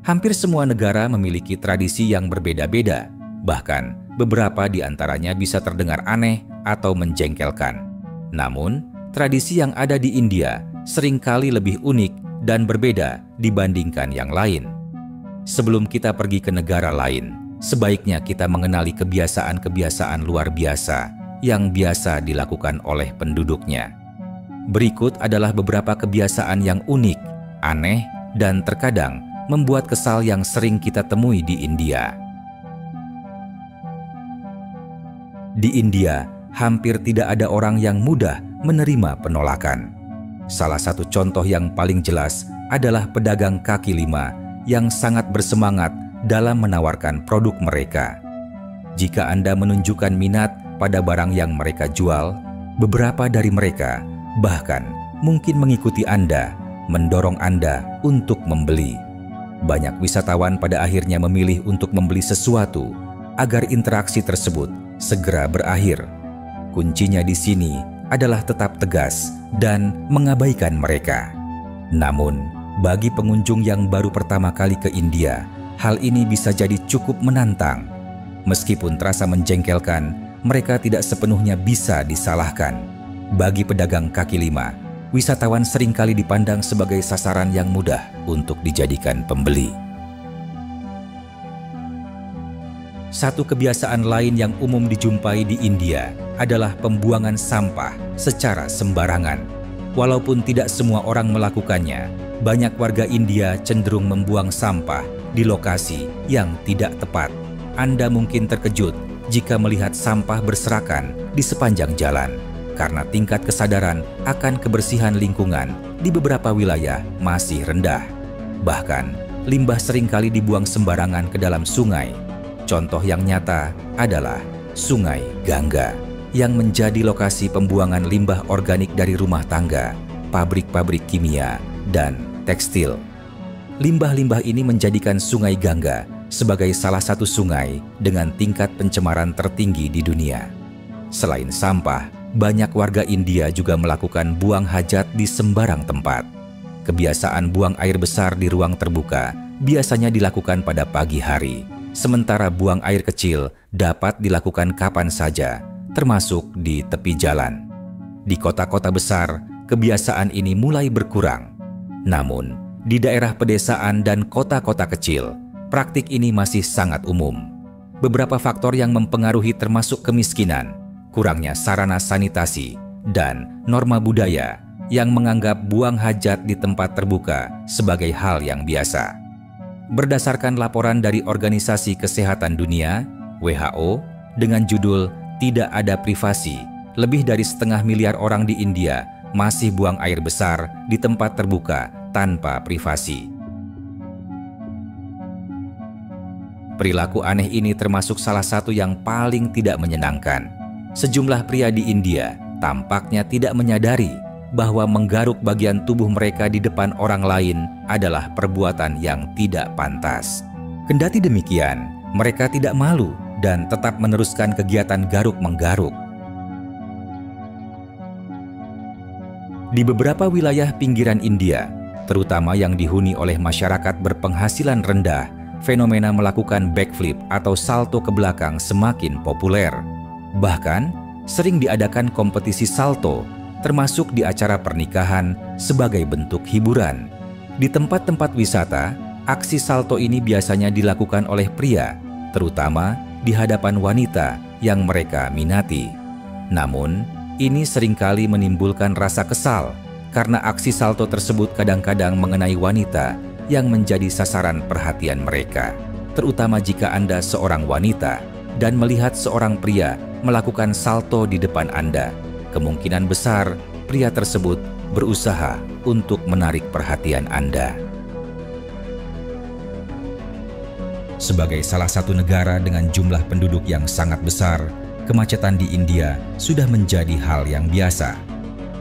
Hampir semua negara memiliki tradisi yang berbeda-beda, bahkan beberapa di antaranya bisa terdengar aneh atau menjengkelkan. Namun, tradisi yang ada di India seringkali lebih unik dan berbeda dibandingkan yang lain. Sebelum kita pergi ke negara lain, sebaiknya kita mengenali kebiasaan-kebiasaan luar biasa yang biasa dilakukan oleh penduduknya. Berikut adalah beberapa kebiasaan yang unik, aneh, dan terkadang membuat kesal yang sering kita temui di India. Di India, hampir tidak ada orang yang mudah menerima penolakan. Salah satu contoh yang paling jelas adalah pedagang kaki lima yang sangat bersemangat dalam menawarkan produk mereka. Jika Anda menunjukkan minat pada barang yang mereka jual, beberapa dari mereka bahkan mungkin mengikuti Anda, mendorong Anda untuk membeli. Banyak wisatawan pada akhirnya memilih untuk membeli sesuatu agar interaksi tersebut segera berakhir. Kuncinya di sini adalah tetap tegas dan mengabaikan mereka. Namun, bagi pengunjung yang baru pertama kali ke India, hal ini bisa jadi cukup menantang. Meskipun terasa menjengkelkan, mereka tidak sepenuhnya bisa disalahkan. Bagi pedagang kaki lima, wisatawan seringkali dipandang sebagai sasaran yang mudah untuk dijadikan pembeli. Satu kebiasaan lain yang umum dijumpai di India adalah pembuangan sampah secara sembarangan. Walaupun tidak semua orang melakukannya, banyak warga India cenderung membuang sampah di lokasi yang tidak tepat. Anda mungkin terkejut jika melihat sampah berserakan di sepanjang jalan, karena tingkat kesadaran akan kebersihan lingkungan di beberapa wilayah masih rendah. Bahkan, limbah seringkali dibuang sembarangan ke dalam sungai. Contoh yang nyata adalah Sungai Gangga, yang menjadi lokasi pembuangan limbah organik dari rumah tangga, pabrik-pabrik kimia, dan tekstil. Limbah-limbah ini menjadikan Sungai Gangga sebagai salah satu sungai dengan tingkat pencemaran tertinggi di dunia. Selain sampah, banyak warga India juga melakukan buang hajat di sembarang tempat. Kebiasaan buang air besar di ruang terbuka biasanya dilakukan pada pagi hari, sementara buang air kecil dapat dilakukan kapan saja, termasuk di tepi jalan. Di kota-kota besar, kebiasaan ini mulai berkurang. Namun, di daerah pedesaan dan kota-kota kecil, praktik ini masih sangat umum. Beberapa faktor yang mempengaruhi termasuk kemiskinan, kurangnya sarana sanitasi, dan norma budaya yang menganggap buang hajat di tempat terbuka sebagai hal yang biasa. Berdasarkan laporan dari Organisasi Kesehatan Dunia, WHO, dengan judul "Tidak Ada Privasi", lebih dari 1,5 miliar orang di India masih buang air besar di tempat terbuka tanpa privasi. Perilaku aneh ini termasuk salah satu yang paling tidak menyenangkan. Sejumlah pria di India tampaknya tidak menyadari bahwa menggaruk bagian tubuh mereka di depan orang lain adalah perbuatan yang tidak pantas. Kendati demikian, mereka tidak malu dan tetap meneruskan kegiatan garuk-menggaruk. Di beberapa wilayah pinggiran India, terutama yang dihuni oleh masyarakat berpenghasilan rendah, fenomena melakukan backflip atau salto ke belakang semakin populer. Bahkan, sering diadakan kompetisi salto, termasuk di acara pernikahan sebagai bentuk hiburan. Di tempat-tempat wisata, aksi salto ini biasanya dilakukan oleh pria, terutama di hadapan wanita yang mereka minati. Namun, ini seringkali menimbulkan rasa kesal karena aksi salto tersebut kadang-kadang mengenai wanita yang menjadi sasaran perhatian mereka, terutama jika Anda seorang wanita dan melihat seorang pria melakukan salto di depan Anda. Kemungkinan besar pria tersebut berusaha untuk menarik perhatian Anda. Sebagai salah satu negara dengan jumlah penduduk yang sangat besar, kemacetan di India sudah menjadi hal yang biasa.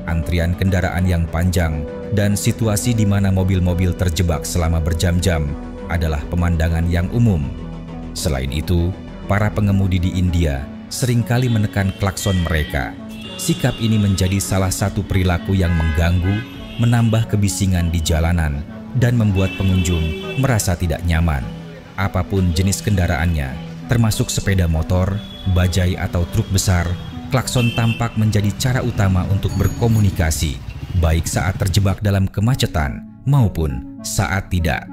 Antrian kendaraan yang panjang dan situasi di mana mobil-mobil terjebak selama berjam-jam adalah pemandangan yang umum. Selain itu, para pengemudi di India seringkali menekan klakson mereka. Sikap ini menjadi salah satu perilaku yang mengganggu, menambah kebisingan di jalanan, dan membuat pengunjung merasa tidak nyaman. Apapun jenis kendaraannya, termasuk sepeda motor, bajai atau truk besar, klakson tampak menjadi cara utama untuk berkomunikasi, baik saat terjebak dalam kemacetan maupun saat tidak.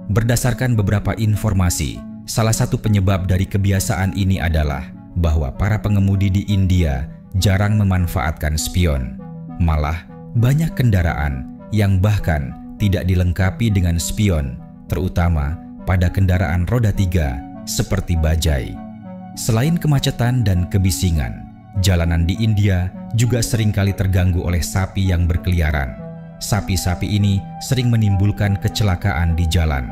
Berdasarkan beberapa informasi, salah satu penyebab dari kebiasaan ini adalah bahwa para pengemudi di India jarang memanfaatkan spion. Malah, banyak kendaraan yang bahkan tidak dilengkapi dengan spion, terutama pada kendaraan roda 3 seperti bajai. Selain kemacetan dan kebisingan, jalanan di India juga seringkali terganggu oleh sapi yang berkeliaran. Sapi-sapi ini sering menimbulkan kecelakaan di jalan.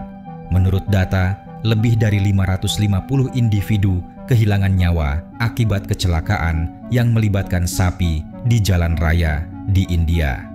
Menurut data, lebih dari 550 individu kehilangan nyawa akibat kecelakaan yang melibatkan sapi di jalan raya di India.